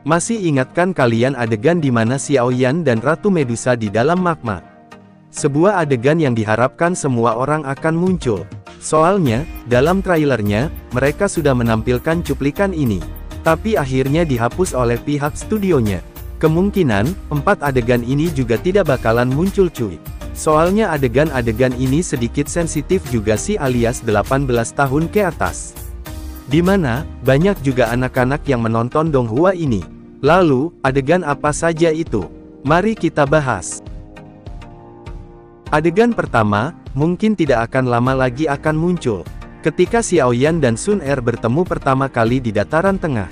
Masih ingatkan kalian adegan di mana Xiao Yan dan Ratu Medusa di dalam magma? Sebuah adegan yang diharapkan semua orang akan muncul. Soalnya, dalam trailernya, mereka sudah menampilkan cuplikan ini. Tapi akhirnya dihapus oleh pihak studionya. Kemungkinan, 4 adegan ini juga tidak bakalan muncul cuy. Soalnya adegan-adegan ini sedikit sensitif juga sih alias 18 tahun ke atas. Dimana, banyak juga anak-anak yang menonton Donghua ini. Lalu, adegan apa saja itu? Mari kita bahas. Adegan pertama, mungkin tidak akan lama lagi akan muncul. Ketika Xiao Yan dan Sun Er bertemu pertama kali di dataran tengah.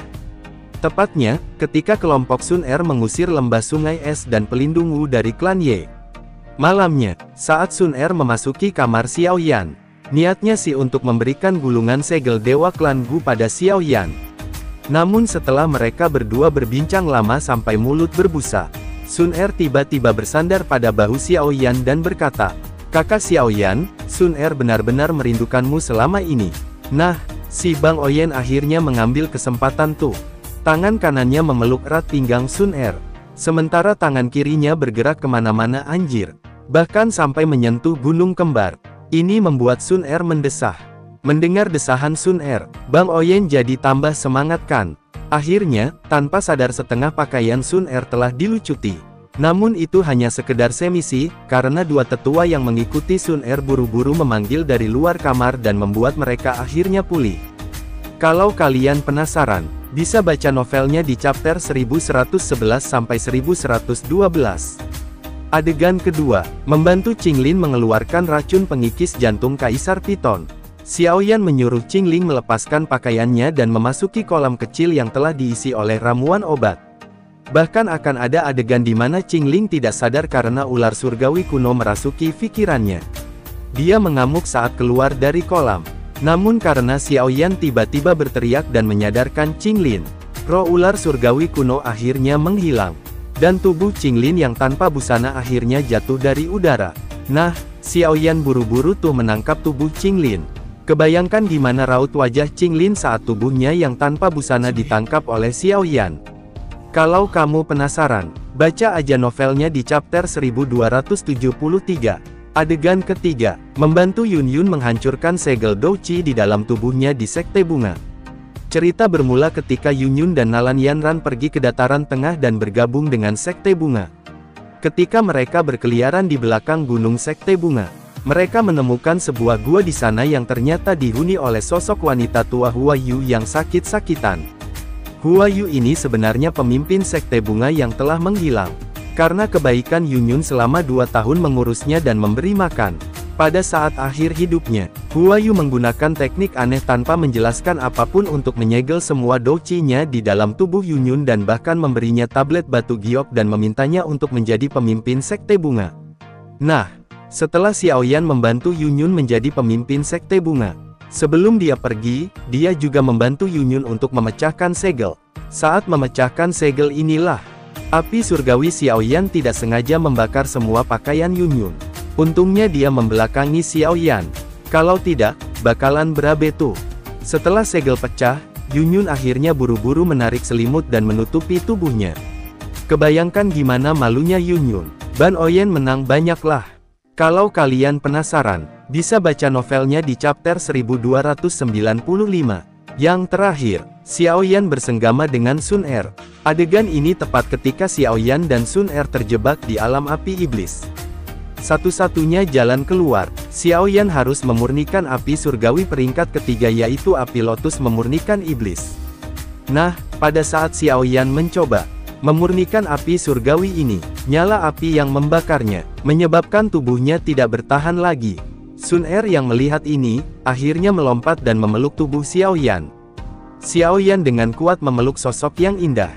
Tepatnya, ketika kelompok Sun Er mengusir lembah sungai es dan pelindung Wu dari klan Ye. Malamnya, saat Sun Er memasuki kamar Xiao Yan. Niatnya sih untuk memberikan gulungan segel dewa klan Gu pada Xiao Yan. Namun setelah mereka berdua berbincang lama sampai mulut berbusa, Sun Er tiba-tiba bersandar pada bahu Xiao Yan dan berkata, "Kakak Xiao Yan, Sun Er benar-benar merindukanmu selama ini." Nah, si Bang Oyen akhirnya mengambil kesempatan tuh. Tangan kanannya memeluk erat pinggang Sun Er. Sementara tangan kirinya bergerak kemana-mana anjir. Bahkan sampai menyentuh gunung kembar. Ini membuat Sun Er mendesah. Mendengar desahan Sun Er, Bang Oyen jadi tambah semangat kan. Akhirnya, tanpa sadar setengah pakaian Sun Er telah dilucuti. Namun itu hanya sekedar semisi, karena dua tetua yang mengikuti Sun Er buru-buru memanggil dari luar kamar dan membuat mereka akhirnya pulih. Kalau kalian penasaran, bisa baca novelnya di chapter 1111-1112. Adegan kedua, membantu Qinglin mengeluarkan racun pengikis jantung Kaisar Piton. Xiao Yan menyuruh Qinglin melepaskan pakaiannya dan memasuki kolam kecil yang telah diisi oleh ramuan obat. Bahkan akan ada adegan di mana Qinglin tidak sadar karena ular surgawi kuno merasuki pikirannya. Dia mengamuk saat keluar dari kolam. Namun karena Xiao Yan tiba-tiba berteriak dan menyadarkan Qinglin, roh ular surgawi kuno akhirnya menghilang. Dan tubuh Qinglin yang tanpa busana akhirnya jatuh dari udara. Nah, Xiao Yan buru-buru tuh menangkap tubuh Qinglin. Kebayangkan gimana raut wajah Qinglin saat tubuhnya yang tanpa busana ditangkap oleh Xiao Yan. Kalau kamu penasaran, baca aja novelnya di chapter 1273. Adegan ketiga, membantu Yun Yun menghancurkan segel Douqi di dalam tubuhnya di Sekte Bunga. Cerita bermula ketika Yun Yun dan Nalan Yanran pergi ke dataran tengah dan bergabung dengan Sekte Bunga. Ketika mereka berkeliaran di belakang gunung Sekte Bunga, mereka menemukan sebuah gua di sana yang ternyata dihuni oleh sosok wanita tua Hua Yu yang sakit-sakitan. Hua Yu ini sebenarnya pemimpin Sekte Bunga yang telah menghilang. Karena kebaikan Yun Yun selama 2 tahun mengurusnya dan memberi makan. Pada saat akhir hidupnya, Hua Yu menggunakan teknik aneh tanpa menjelaskan apapun untuk menyegel semua Douqi-nya di dalam tubuh Yun Yun dan bahkan memberinya tablet batu giok dan memintanya untuk menjadi pemimpin Sekte Bunga. Nah, setelah Xiao Yan membantu Yun Yun menjadi pemimpin Sekte Bunga. Sebelum dia pergi, dia juga membantu Yun Yun untuk memecahkan segel. Saat memecahkan segel inilah, api surgawi Xiao Yan tidak sengaja membakar semua pakaian Yun Yun. Untungnya dia membelakangi Xiao Yan. Kalau tidak, bakalan berabe tuh. Setelah segel pecah, Yun Yun akhirnya buru-buru menarik selimut dan menutupi tubuhnya. Kebayangkan gimana malunya Yun Yun. Ban Oyen menang banyaklah. Kalau kalian penasaran, bisa baca novelnya di chapter 1295. Yang terakhir, Xiao Yan bersenggama dengan Sun Er. Adegan ini tepat ketika Xiao Yan dan Sun Er terjebak di alam api iblis. Satu-satunya jalan keluar, Xiao Yan harus memurnikan api surgawi peringkat ketiga yaitu api lotus memurnikan iblis. Nah, pada saat Xiao Yan mencoba memurnikan api surgawi ini, nyala api yang membakarnya, menyebabkan tubuhnya tidak bertahan lagi. Sun Er yang melihat ini, akhirnya melompat dan memeluk tubuh Xiao Yan. Xiao Yan dengan kuat memeluk sosok yang indah.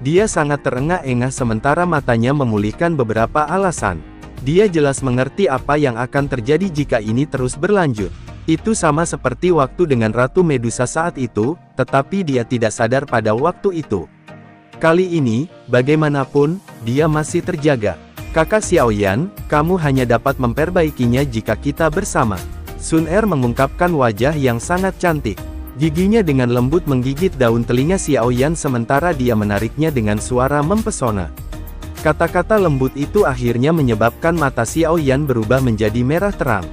Dia sangat terengah-engah sementara matanya memulihkan beberapa alasan. Dia jelas mengerti apa yang akan terjadi jika ini terus berlanjut. Itu sama seperti waktu dengan Ratu Medusa saat itu, tetapi dia tidak sadar pada waktu itu. Kali ini, bagaimanapun, dia masih terjaga. Kakak Xiao Yan, kamu hanya dapat memperbaikinya jika kita bersama. Sun Er mengungkapkan wajah yang sangat cantik. Giginya dengan lembut menggigit daun telinga Xiaoyan sementara dia menariknya dengan suara mempesona. Kata-kata lembut itu akhirnya menyebabkan mata Xiaoyan berubah menjadi merah terang.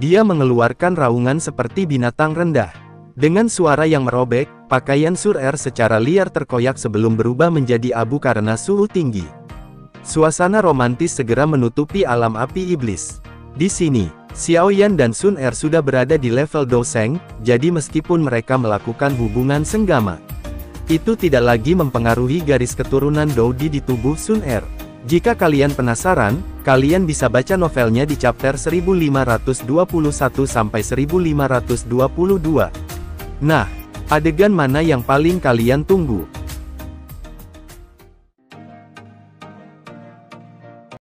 Dia mengeluarkan raungan seperti binatang rendah. Dengan suara yang merobek, pakaian Sur-Er secara liar terkoyak sebelum berubah menjadi abu karena suhu tinggi. Suasana romantis segera menutupi alam api iblis. Di sini, Xiaoyan dan Sun-Er sudah berada di level Doseng, jadi meskipun mereka melakukan hubungan senggama, itu tidak lagi mempengaruhi garis keturunan Doudi di tubuh Sun-Er. Jika kalian penasaran, kalian bisa baca novelnya di chapter 1521-1522. Nah, adegan mana yang paling kalian tunggu?